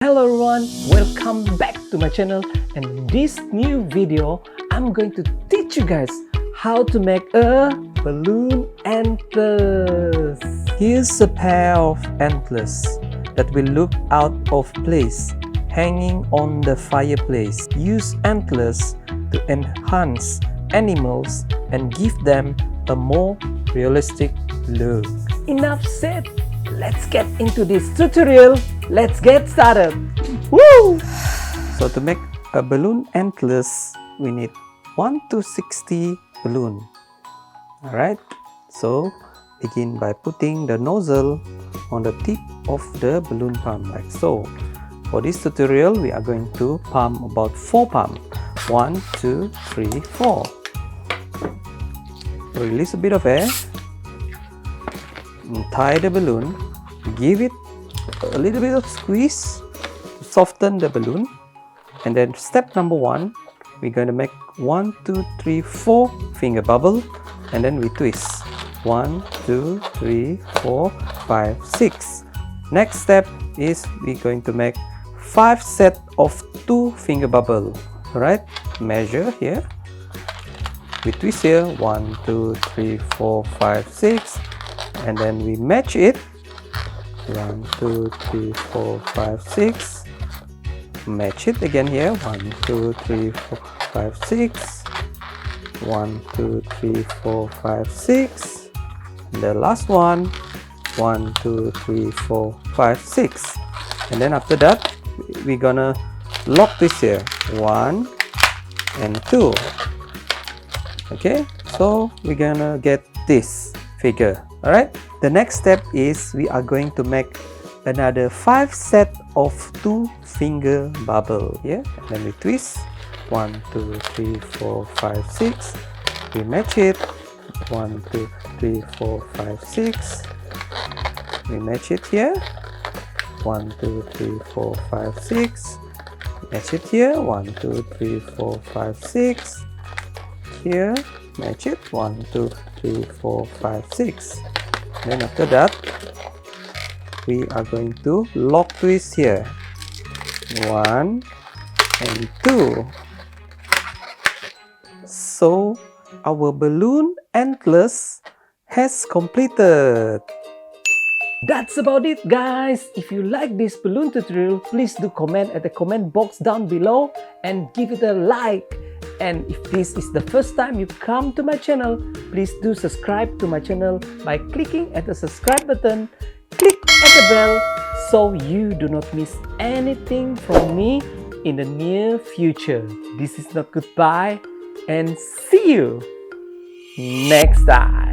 Hello everyone, welcome back to my channel, and in this new video I'm going to teach you guys how to make a balloon antlers. Here's a pair of antlers that will look out of place hanging on the fireplace. Use antlers to enhance animals and give them a more realistic look. Enough said, let's get into this tutorial. Let's get started. Woo! So to make a balloon antlers, we need 1 to 60 balloon. Alright, so begin by putting the nozzle on the tip of the balloon pump like so. For this tutorial, we are going to pump about 4 pumps. 1, 2, 3, 4. Release a bit of air. Tie the balloon. Give it a little bit of squeeze to soften the balloon, and then step number 1, we're going to make 1 2 3 4 finger bubble, and then we twist 1 2 3 4 5 6. Next step is we're going to make 5 set of 2 finger bubble. Alright, measure here, we twist here 1 2 3 4 5 6, and then we match it 1 2 3 4 5 6. Match it again here 1 2 3 4 5 6. 1 2 3 4 5 6. The last one 1 2 3 4 5 6. And then after that we're gonna lock this here 1 and 2. Okay, so we're gonna get this figure. Alright, the next step is we are going to make another 5 set of 2 finger bubble here, and then we twist 1 2 3 4 5 6. We match it 1 2 3 4 5 6. We match it here 1 2 3 4 5 6. Match it here 1 2 3 4 5 6. Here match it 1 2 3 4 5 6. Then after that we are going to lock twist here 1 and 2. So our balloon antlers has completed. That's about it, guys. If you like this balloon tutorial, please do comment at the comment box down below and give it a like. And if this is the first time you come to my channel, please do subscribe to my channel by clicking at the subscribe button. Click at the bell so you do not miss anything from me in the near future. This is not goodbye, and see you next time.